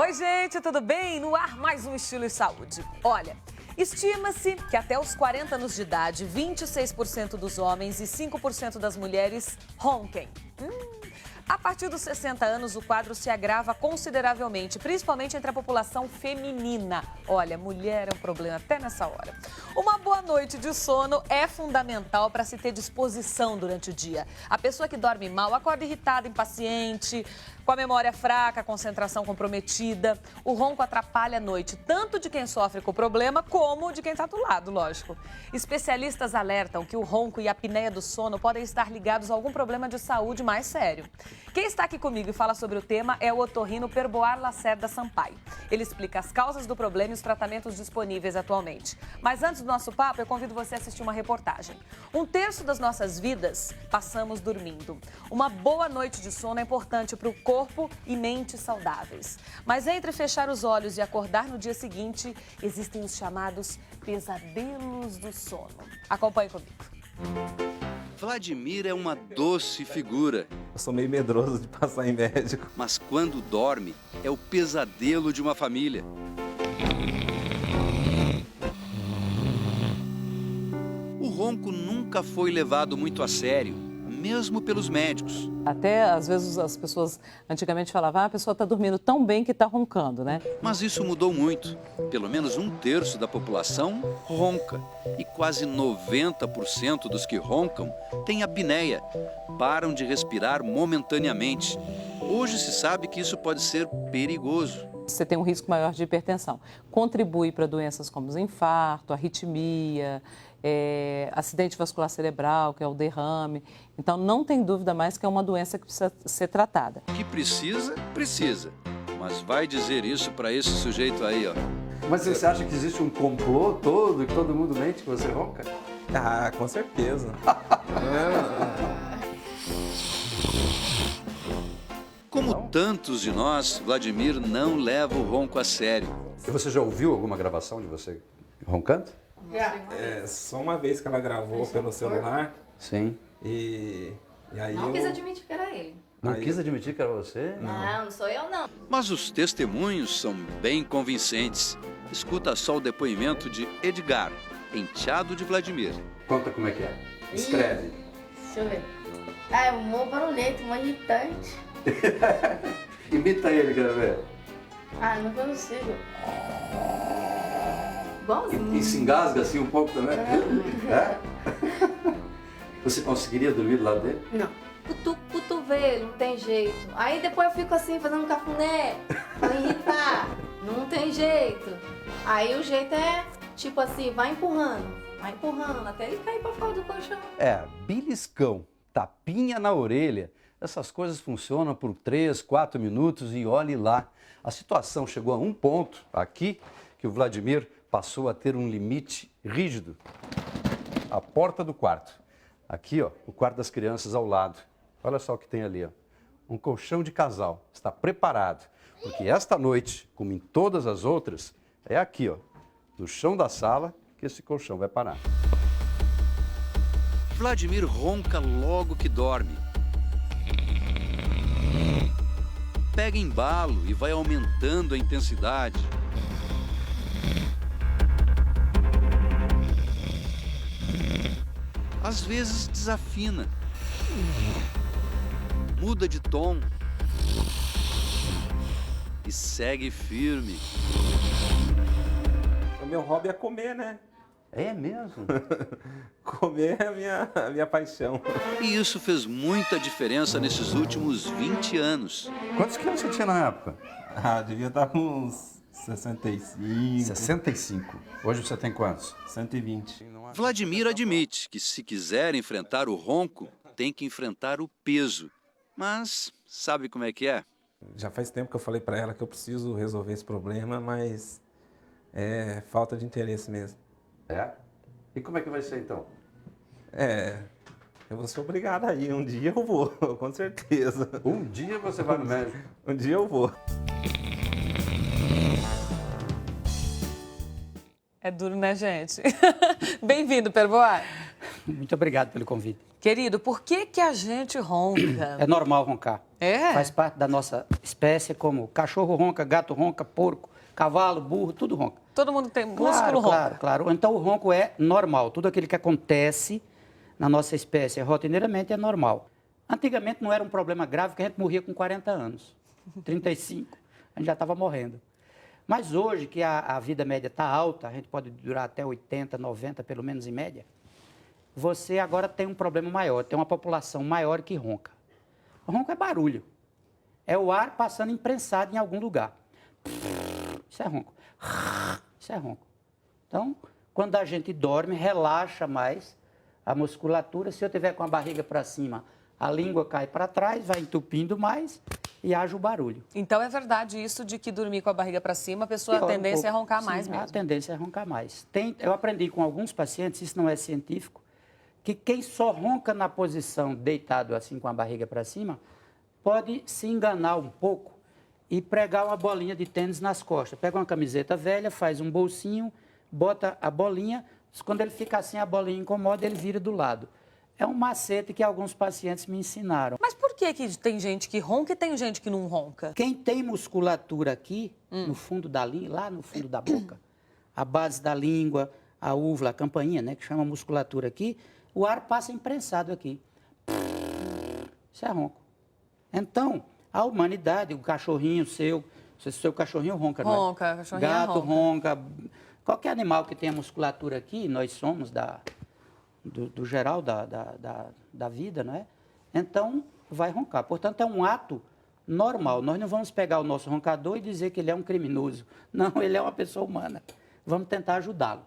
Oi, gente, tudo bem? No ar, mais um Estilo e Saúde. Olha, estima-se que até os 40 anos de idade, 26% dos homens e 5% das mulheres ronquem. A partir dos 60 anos, o quadro se agrava consideravelmente, principalmente entre a população feminina. Olha, mulher é um problema até nessa hora. Uma boa noite de sono é fundamental para se ter disposição durante o dia. A pessoa que dorme mal acorda irritada, impaciente, com a memória fraca, a concentração comprometida. O ronco atrapalha a noite, tanto de quem sofre com o problema, como de quem está do lado, lógico. Especialistas alertam que o ronco e a apneia do sono podem estar ligados a algum problema de saúde mais sério. Quem está aqui comigo e fala sobre o tema é o otorrino Perboar Lacerda Sampaio. Ele explica as causas do problema e os tratamentos disponíveis atualmente. Mas antes do nosso papo, eu convido você a assistir uma reportagem. 1/3 das nossas vidas passamos dormindo. Uma boa noite de sono é importante para o corpo e mente saudáveis. Mas entre fechar os olhos e acordar no dia seguinte, existem os chamados pesadelos do sono. Acompanhe comigo. Vladimir é uma doce figura, Eu sou meio medroso de passar em médico. mas quando dorme, é o pesadelo de uma família. O ronco nunca foi levado muito a sério, mesmo pelos médicos. Até, às vezes, as pessoas antigamente falavam, a pessoa está dormindo tão bem que está roncando, né? Mas isso mudou muito. Pelo menos 1/3 da população ronca. E quase 90% dos que roncam têm apneia, param de respirar momentaneamente. Hoje se sabe que isso pode ser perigoso. Você tem um risco maior de hipertensão. Contribui para doenças como os infarto, arritmia, acidente vascular cerebral, que é o derrame. Então, não tem dúvida mais que é uma doença que precisa ser tratada. Que precisa, precisa. Mas vai dizer isso para esse sujeito aí, ó. Mas você acha que existe um complô todo, que todo mundo mente que você ronca? Ah, com certeza. Como tantos de nós, Vladimir não leva o ronco a sério. E você já ouviu alguma gravação de você roncando? É, só uma vez que ela gravou pelo celular Sim. e aí Não eu... quis admitir que era ele. Não Aí- quis admitir que era você? Não sou eu não. Mas os testemunhos são bem convincentes. Escuta só o depoimento de Edgar, enteado de Vladimir. Conta como é que é. Escreve. Deixa eu ver. Ah, é um mó barulhento, mó irritante. Imita ele, quero ver. Ah, não consigo. Igualzinho. E se engasga assim um pouco também? É? Você conseguiria dormir do lado dele? Não. Cotovelo, não tem jeito. Aí depois eu fico assim, fazendo um cafuné, pra irritar. Não tem jeito. Aí o jeito é, tipo assim, vai empurrando, até ele cair pra fora do colchão. É, beliscão, tapinha na orelha. Essas coisas funcionam por 3, 4 minutos e olhe lá. A situação chegou a um ponto aqui que o Vladimir passou a ter um limite rígido. A porta do quarto. Aqui, ó, o quarto das crianças ao lado. Olha só o que tem ali, ó. Um colchão de casal. Está preparado. Porque esta noite, como em todas as outras, é aqui, ó, no chão da sala, que esse colchão vai parar. Vladimir ronca logo que dorme. Pega embalo e vai aumentando a intensidade. Às vezes desafina. Muda de tom. E segue firme. O meu hobby é comer, né? É mesmo? Comer é a minha paixão. E isso fez muita diferença nesses últimos 20 anos. Quantos quilos você tinha na época? Ah, devia estar com uns 65, 65. Hoje você tem quantos? 120. Vladimir admite que se quiser enfrentar o ronco, tem que enfrentar o peso. Mas sabe como é que é? Já faz tempo que eu falei pra ela que eu preciso resolver esse problema, mas é falta de interesse mesmo. É? E como é que vai ser então? Eu vou ser obrigado a ir. Um dia eu vou, com certeza. Um dia você vai no médico. Um dia eu vou. É duro, né, gente? Bem-vindo, Perboar. Muito obrigado pelo convite. Querido, por que a gente ronca? É normal roncar. É? Faz parte da nossa espécie, como cachorro ronca, gato ronca, porco, cavalo, burro, tudo ronca. Todo mundo tem músculo ronco. Claro. Então o ronco é normal. Tudo aquilo que acontece na nossa espécie rotineiramente é normal. Antigamente não era um problema grave, porque a gente morria com 40 anos, 35, a gente já estava morrendo. Mas hoje, que a vida média está alta, a gente pode durar até 80, 90, pelo menos em média, você agora tem um problema maior, tem uma população maior que ronca. O ronco é barulho. É o ar passando imprensado em algum lugar. Isso é ronco. Isso é ronco. Então, quando a gente dorme, relaxa mais a musculatura. Se eu tiver com a barriga para cima, a língua cai para trás, vai entupindo mais e age o barulho. Então é verdade isso de que dormir com a barriga para cima, a pessoa, a Piora tendência é pouco. roncar Sim, mais mesmo. A tendência é roncar mais. Eu aprendi com alguns pacientes, isso não é científico, que quem só ronca na posição deitado assim com a barriga para cima, pode se enganar um pouco e pregar uma bolinha de tênis nas costas. Pega uma camiseta velha, faz um bolsinho, bota a bolinha, quando ele fica assim, a bolinha incomoda, ele vira do lado. É um macete que alguns pacientes me ensinaram. Mas por que tem gente que ronca e tem gente que não ronca? Quem tem musculatura aqui, no fundo da língua, lá no fundo da boca, a base da língua, a úvula, a campainha, né, que chama musculatura aqui, o ar passa imprensado aqui. Isso é ronco. Então, a humanidade, o cachorrinho seu cachorrinho ronca, não é? Ronca, cachorrinho Gato ronca. Qualquer animal que tenha musculatura aqui, nós somos do geral da vida, não é? Então, vai roncar. Portanto, é um ato normal. Nós não vamos pegar o nosso roncador e dizer que ele é um criminoso. Não, ele é uma pessoa humana. Vamos tentar ajudá-lo.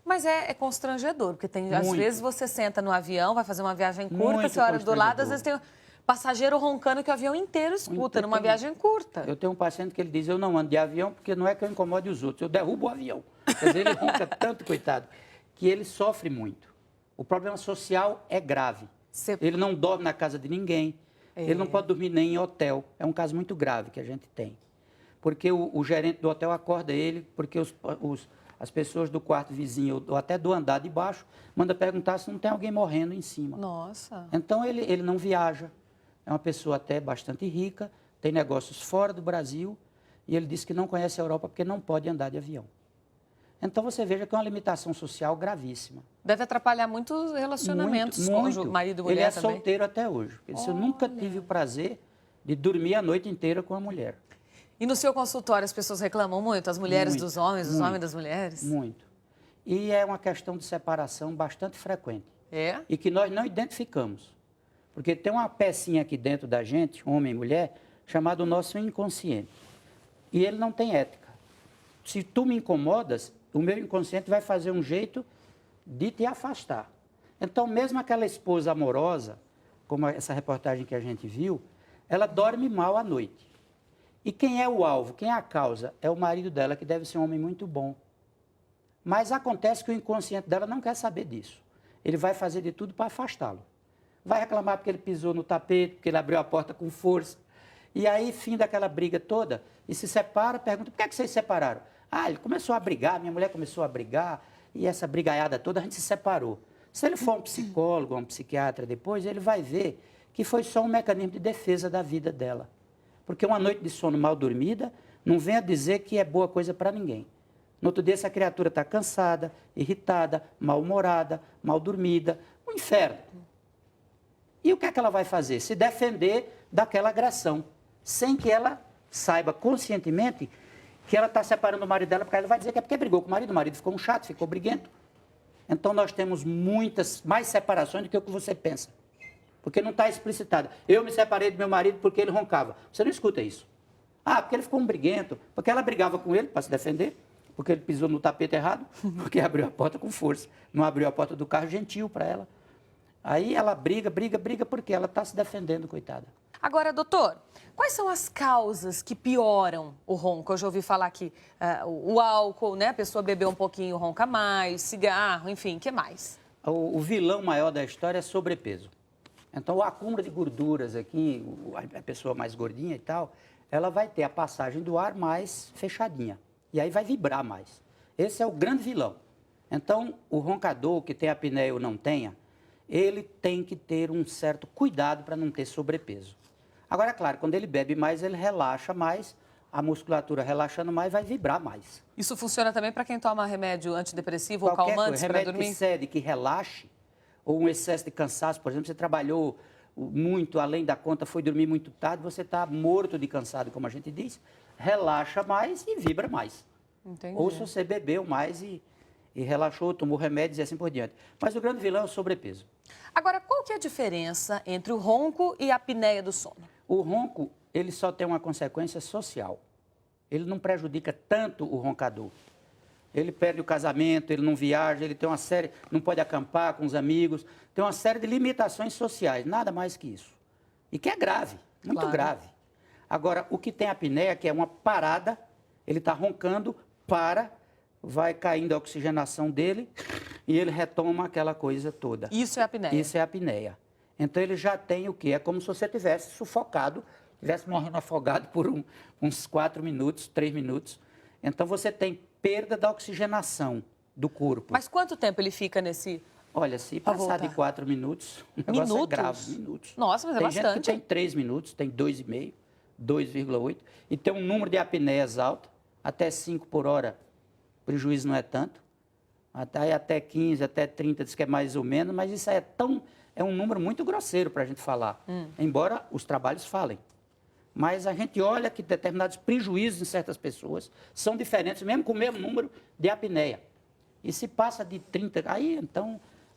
Mas é constrangedor, porque às Muito. vezes você senta no avião, vai fazer uma viagem curta, Muito você olha do lado, constrangedor. às vezes tem passageiro roncando que o avião inteiro escuta, numa viagem curta. Eu tenho um paciente que ele diz, eu não ando de avião porque não é que eu incomode os outros, eu derrubo o avião. Quer dizer, ele ronca tanto, coitado, que ele sofre muito. O problema social é grave. Ele não dorme na casa de ninguém, ele não pode dormir nem em hotel. É um caso muito grave que a gente tem. Porque o gerente do hotel acorda ele, porque as pessoas do quarto vizinho ou até do andar de baixo manda perguntar se não tem alguém morrendo em cima. Nossa. Então, ele não viaja. É uma pessoa até bastante rica, tem negócios fora do Brasil, e ele diz que não conhece a Europa porque não pode andar de avião. Então, você veja que é uma limitação social gravíssima. Deve atrapalhar muitos relacionamentos com o marido e mulher Ele é também. solteiro até hoje. Ele disse, eu nunca tive o prazer de dormir a noite inteira com a mulher. E no seu consultório as pessoas reclamam muito? As mulheres Muito, dos homens, os muito, homens das mulheres? Muito. E é uma questão de separação bastante frequente. É? E que nós não identificamos. Porque tem uma pecinha aqui dentro da gente, homem e mulher, chamado nosso inconsciente. E ele não tem ética. Se tu me incomodas, o meu inconsciente vai fazer um jeito de te afastar. Então, mesmo aquela esposa amorosa, como essa reportagem que a gente viu, ela dorme mal à noite. E quem é o alvo, quem é a causa? É o marido dela, que deve ser um homem muito bom. Mas acontece que o inconsciente dela não quer saber disso. Ele vai fazer de tudo para afastá-lo. Vai reclamar porque ele pisou no tapete, porque ele abriu a porta com força. E aí, fim daquela briga toda, e se separa, pergunta, por que vocês se separaram? Ah, ele começou a brigar, minha mulher começou a brigar, e essa brigaiada toda, a gente se separou. Se ele for um psicólogo, um psiquiatra depois, ele vai ver que foi só um mecanismo de defesa da vida dela. Porque uma noite de sono mal dormida não vem a dizer que é boa coisa para ninguém. No outro dia, essa criatura está cansada, irritada, mal-humorada, mal dormida, um inferno. E o que é que ela vai fazer? Se defender daquela agressão, sem que ela saiba conscientemente que ela está separando o marido dela, porque ela vai dizer que é porque brigou com o marido ficou um chato, ficou briguento. Então, nós temos muitas mais separações do que o que você pensa. Porque não está explicitado. Eu me separei do meu marido porque ele roncava. Você não escuta isso. Ah, porque ele ficou um briguento, porque ela brigava com ele para se defender, porque ele pisou no tapete errado, porque abriu a porta com força. Não abriu a porta do carro gentil para ela. Aí ela briga porque ela está se defendendo, coitada. Agora, doutor, quais são as causas que pioram o ronco? Eu já ouvi falar que o álcool, né? A pessoa bebeu um pouquinho, ronca mais, cigarro, enfim, o que mais? O vilão maior da história é sobrepeso. Então, o acúmulo de gorduras aqui, a pessoa mais gordinha e tal, ela vai ter a passagem do ar mais fechadinha. E aí vai vibrar mais. Esse é o grande vilão. Então, o roncador que tem apneia ou não tenha, ele tem que ter um certo cuidado para não ter sobrepeso. Agora, claro, quando ele bebe mais, ele relaxa mais, a musculatura relaxando mais vai vibrar mais. Isso funciona também para quem toma remédio antidepressivo ou Qualquer calmante coisa, para remédio dormir? que cede, que relaxe, ou um excesso de cansaço, por exemplo, você trabalhou muito além da conta, foi dormir muito tarde, você está morto de cansado, como a gente diz, relaxa mais e vibra mais. Entendi. Ou se você bebeu mais e relaxou, tomou remédios e assim por diante. Mas o grande vilão é o sobrepeso. Agora, qual que é a diferença entre o ronco e a apneia do sono? O ronco, ele só tem uma consequência social. Ele não prejudica tanto o roncador. Ele perde o casamento, ele não viaja, ele tem uma série, não pode acampar com os amigos, tem uma série de limitações sociais, nada mais que isso. E que é grave, muito Claro. grave. Agora, o que tem a apneia, que é uma parada, ele está roncando, vai caindo a oxigenação dele e ele retoma aquela coisa toda. Isso é apneia. Isso é a apneia. Então ele já tem o quê? É como se você tivesse sufocado, tivesse morrendo afogado por uns 4 minutos, 3 minutos. Então você tem perda da oxigenação do corpo. Mas quanto tempo ele fica nesse... Olha, se Pra passar de voltar. 4 minutos, o negócio é Minutos? grave, minutos. Nossa, mas é tem gente bastante. que tem 3 minutos, tem 2,5, 2,8, e tem um número de apneias alto, até 5 por hora, prejuízo não é tanto. Até 15, até 30, diz que é mais ou menos, mas isso é um número muito grosseiro para a gente falar, embora os trabalhos falem. Mas a gente olha que determinados prejuízos em certas pessoas são diferentes, mesmo com o mesmo número de apneia. E se passa de 30, aí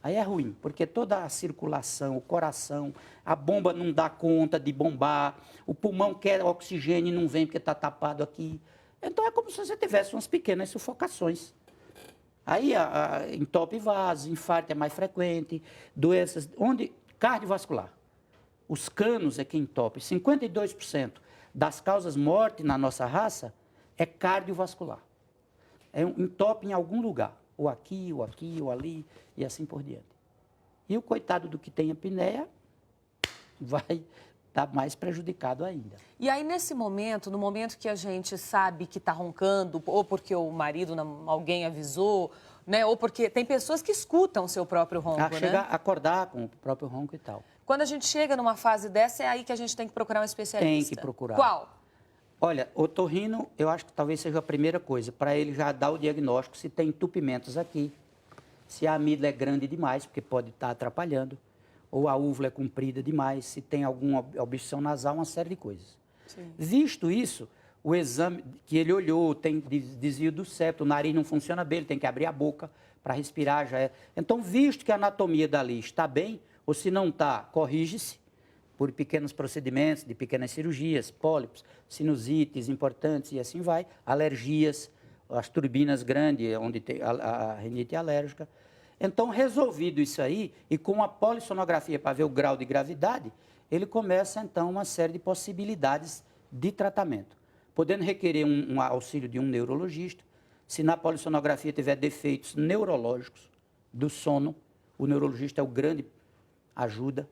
é ruim, porque toda a circulação, o coração, a bomba não dá conta de bombar, o pulmão quer oxigênio e não vem porque está tapado aqui. Então é como se você tivesse umas pequenas sufocações. Aí entope vasos, infarto é mais frequente, doenças, cardiovascular. Os canos é que entope. 52% das causas morte na nossa raça é cardiovascular. É um entope em algum lugar, ou aqui, ou ali, e assim por diante. E o coitado do que tem apneia vai estar mais prejudicado ainda. E aí, nesse momento, no momento que a gente sabe que está roncando, ou porque o marido, alguém avisou, né? Ou porque tem pessoas que escutam o seu próprio ronco, Chegar né? a acordar com o próprio ronco e tal. Quando a gente chega numa fase dessa, é aí que a gente tem que procurar um especialista. Tem que procurar. Qual? Olha, otorrino, eu acho que talvez seja a primeira coisa, para ele já dar o diagnóstico se tem entupimentos aqui, se a amígdala é grande demais, porque pode estar atrapalhando, ou a úvula é comprida demais, se tem alguma obstrução nasal, uma série de coisas. Sim. Visto isso, o exame que ele olhou, tem desvio do septo, o nariz não funciona bem, ele tem que abrir a boca para respirar, já é. Então, visto que a anatomia dali está bem, ou se não está, corrige-se por pequenos procedimentos, de pequenas cirurgias, pólipos, sinusites importantes e assim vai, alergias, as turbinas grandes, onde tem a rinite alérgica. Então, resolvido isso aí, e com a polissonografia para ver o grau de gravidade, ele começa, então, uma série de possibilidades de tratamento, podendo requerer um auxílio de um neurologista. Se na polissonografia tiver defeitos neurológicos do sono, o neurologista é o grande ajuda.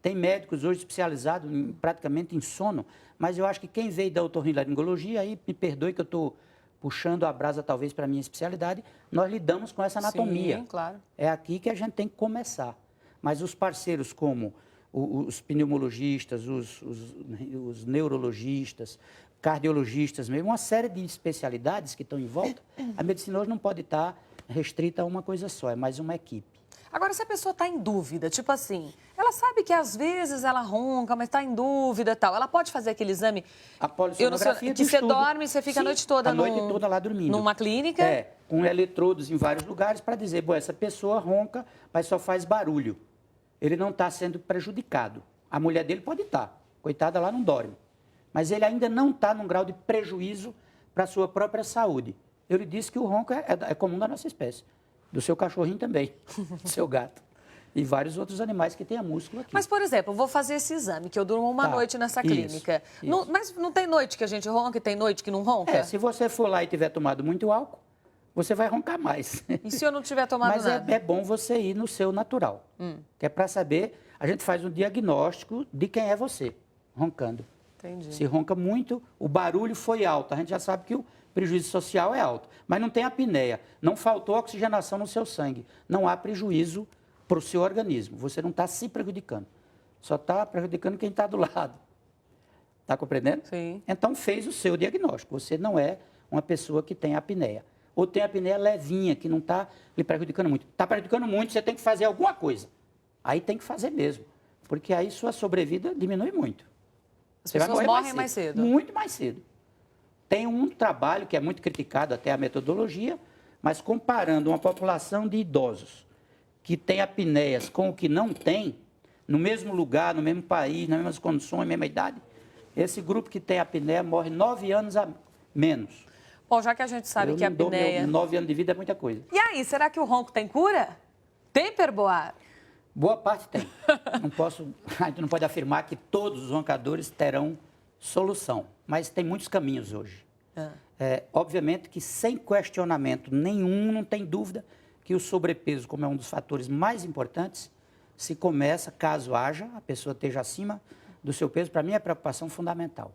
Tem médicos hoje especializados praticamente em sono, mas eu acho que quem veio da otorrinolaringologia, aí me perdoe que eu estou puxando a brasa talvez para a minha especialidade, nós lidamos com essa anatomia. Sim, claro. É aqui que a gente tem que começar. Mas os parceiros como os pneumologistas, os neurologistas, cardiologistas mesmo, uma série de especialidades que estão em volta, a medicina hoje não pode estar restrita a uma coisa só, é mais uma equipe. Agora, se a pessoa está em dúvida, tipo assim, ela sabe que às vezes ela ronca, mas está em dúvida e tal, ela pode fazer aquele exame? A polissonografia que você dorme, você fica a noite toda a noite toda lá dormindo. Numa clínica? É, com eletrodos em vários lugares para dizer, bom, essa pessoa ronca, mas só faz barulho. Ele não está sendo prejudicado. A mulher dele pode estar, coitada lá não dorme. Mas ele ainda não está num grau de prejuízo para a sua própria saúde. Eu lhe disse que o ronco é comum da nossa espécie. Do seu cachorrinho também, do seu gato. E vários outros animais que têm a músculo aqui. Mas, por exemplo, eu vou fazer esse exame, que eu durmo uma noite nessa clínica. Isso. Mas não tem noite que a gente ronca e tem noite que não ronca? Se você for lá e tiver tomado muito álcool, você vai roncar mais. E se eu não tiver tomado Mas nada? é bom você ir no seu natural. Que é para saber, a gente faz um diagnóstico de quem é você, roncando. Entendi. Se ronca muito, o barulho foi alto, a gente já sabe que o prejuízo social é alto. Mas não tem apneia, não faltou oxigenação no seu sangue. Não há prejuízo para o seu organismo. Você não está se prejudicando. Só está prejudicando quem está do lado. Está compreendendo? Sim. Então, fez o seu diagnóstico. Você não é uma pessoa que tem apneia. Ou tem apneia levinha, que não está lhe prejudicando muito. Está prejudicando muito, você tem que fazer alguma coisa. Aí tem que fazer mesmo. Porque aí sua sobrevida diminui muito. As Você vai pessoas morrer morrem mais cedo. Muito mais cedo. Tem um trabalho que é muito criticado, até a metodologia, mas comparando uma população de idosos que tem apneias com o que não tem, no mesmo lugar, no mesmo país, nas mesmas condições, mesma idade, esse grupo que tem apneia morre 9 anos a menos. Bom, já que a gente sabe que a apneia... 9 anos de vida é muita coisa. E aí, será que o ronco tem cura? Tem, Perboar? Boa parte tem. A gente não pode afirmar que todos os roncadores terão solução, mas tem muitos caminhos hoje. Obviamente que sem questionamento nenhum, não tem dúvida que o sobrepeso, como é um dos fatores mais importantes, se começa, caso haja, a pessoa esteja acima do seu peso, para mim é preocupação fundamental.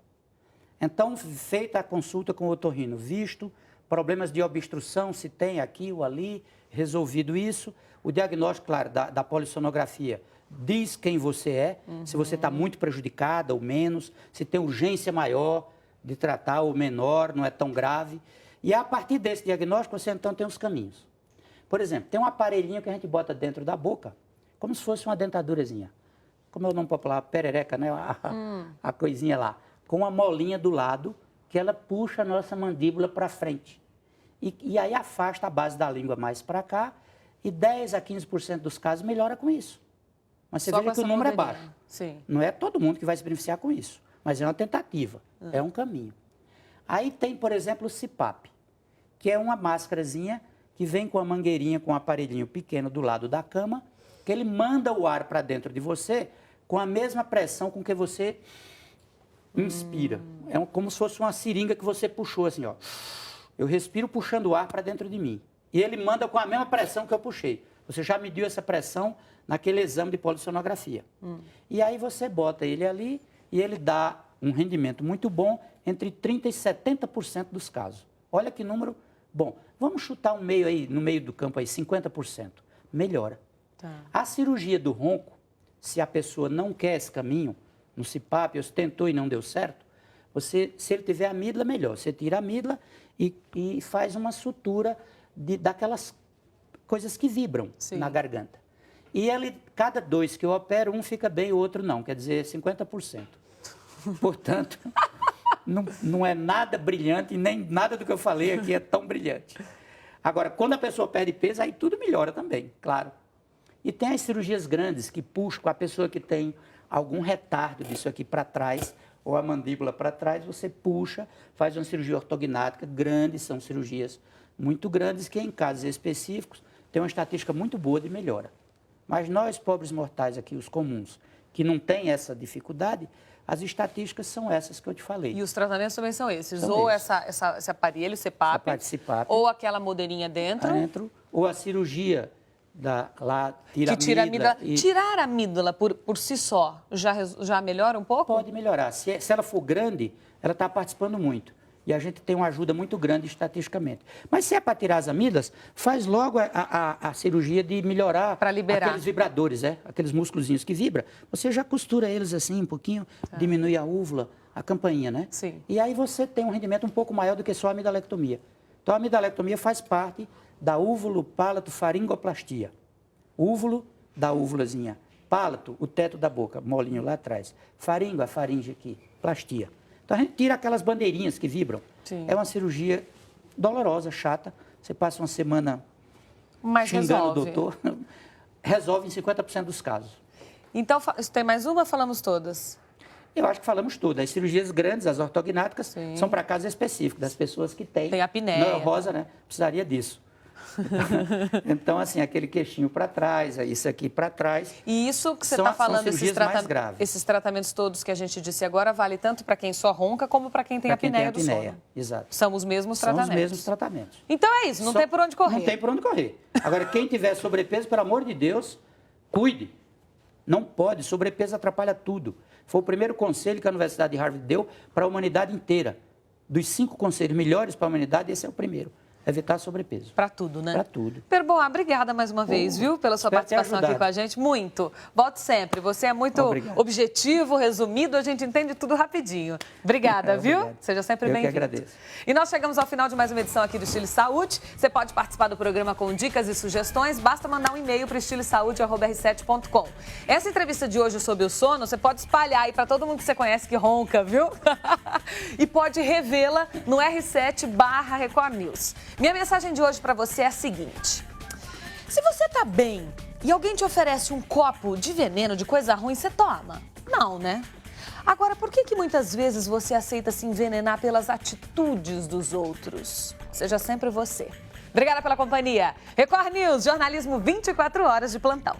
Então, feita a consulta com o otorrino, visto problemas de obstrução, se tem aqui ou ali, resolvido isso, o diagnóstico, claro, da polissonografia diz quem você é, se você está muito prejudicada ou menos, se tem urgência maior de tratar ou menor, não é tão grave. E a partir desse diagnóstico, você então tem os caminhos. Por exemplo, tem um aparelhinho que a gente bota dentro da boca, como se fosse uma dentadurazinha. Como é o nome popular? Perereca, né? A coisinha lá. Com uma molinha do lado, que ela puxa a nossa mandíbula para frente. E aí afasta a base da língua mais para cá, e 10 a 15% dos casos melhora com isso. Mas você veja que o número é baixo. Sim. Não é todo mundo que vai se beneficiar com isso, mas é uma tentativa, é um caminho. Aí tem, por exemplo, o CPAP, que é uma máscarazinha que vem com a mangueirinha, com um aparelhinho pequeno do lado da cama, que ele manda o ar para dentro de você com a mesma pressão com que você inspira. É como se fosse uma seringa que você puxou assim, ó. Eu respiro puxando o ar para dentro de mim. E ele manda com a mesma pressão que eu puxei. Você já mediu essa pressão naquele exame de polissonografia. E aí você bota ele ali e ele dá um rendimento muito bom entre 30% e 70% dos casos. Olha que número bom. Vamos chutar um meio aí, no meio do campo aí, 50%. Melhora. Tá. A cirurgia do ronco, se a pessoa não quer esse caminho, no CPAP, você tentou e não deu certo, se ele tiver amígdala, melhor. Você tira a amígdala e faz uma sutura daquelas coisas que vibram na garganta. E cada 2 que eu opero, um fica bem, o outro não. Quer dizer, 50%. Portanto, não é nada brilhante, e nem nada do que eu falei aqui é tão brilhante. Agora, quando a pessoa perde peso, aí tudo melhora também, claro. E tem as cirurgias grandes que puxam com a pessoa que tem algum retardo disso aqui para trás, ou a mandíbula para trás, você puxa, faz uma cirurgia ortognática grande, são cirurgias muito grandes que em casos específicos tem uma estatística muito boa de melhora. Mas nós, pobres mortais aqui, os comuns, que não têm essa dificuldade, as estatísticas são essas que eu te falei. E os tratamentos também são esses, São ou esses. esse aparelho, CPAP, ou aquela modeirinha dentro. Ou a cirurgia tira que tira a amígdala. E... Tirar a amígdala por si só já melhora um pouco? Pode melhorar. Se ela for grande, ela está participando muito. E a gente tem uma ajuda muito grande estatisticamente. Mas se é para tirar as amígdalas, faz logo a cirurgia de melhorar para liberar aqueles vibradores, aqueles músculozinhos que vibram. Você já costura eles assim um pouquinho, diminui a úvula, a campainha, né? Sim. E aí você tem um rendimento um pouco maior do que só a amidalectomia. Então a amidalectomia faz parte da úvulo-palato-faringoplastia. Úvulo da úvulazinha. Palato, o teto da boca, molinho lá atrás. Faringo, a faringe aqui, plastia. Então, a gente tira aquelas bandeirinhas que vibram. Sim. É uma cirurgia dolorosa, chata. Você passa uma semana xingando o doutor. Resolve em 50% dos casos. Então, tem mais uma? Falamos todas? Eu acho que falamos tudo. As cirurgias grandes, as ortognáticas, são para casos específicos, das pessoas que têm apneia. Neurose, né? Precisaria disso. Então, assim, aquele queixinho para trás, isso aqui para trás. E isso que você está falando, esses tratamentos todos que a gente disse agora, vale tanto para quem só ronca como para quem tem apneia do sono. Exato. São os mesmos tratamentos. São os mesmos tratamentos. Então é isso, não tem por onde correr. Não tem por onde correr. Agora, quem tiver sobrepeso, pelo amor de Deus, cuide. Não pode, sobrepeso atrapalha tudo. Foi o primeiro conselho que a Universidade de Harvard deu para a humanidade inteira. Dos 5 conselhos melhores para a humanidade, esse é o primeiro. evitar sobrepeso. Para tudo, né? Para tudo. Perboa, obrigada mais uma vez, viu, pela sua espero ter participação aqui ajudado. com a gente. Muito. Volte sempre. Você é muito Obrigado. objetivo, resumido, a gente entende tudo rapidinho. Obrigada, viu? Obrigado. Seja sempre Eu que bem-vindo. agradeço. E nós chegamos ao final de mais uma edição aqui do Estilo e Saúde. Você pode participar do programa com dicas e sugestões. Basta mandar um e-mail para estiloesaude@r7.com. Essa entrevista de hoje sobre o sono, você pode espalhar aí para todo mundo que você conhece que ronca, viu? E pode revê-la no R7/Record News. Minha mensagem de hoje para você é a seguinte: se você tá bem e alguém te oferece um copo de veneno, de coisa ruim, você toma? Não, né? Agora, por que muitas vezes você aceita se envenenar pelas atitudes dos outros? Seja sempre você. Obrigada pela companhia. Record News, jornalismo 24 horas de plantão.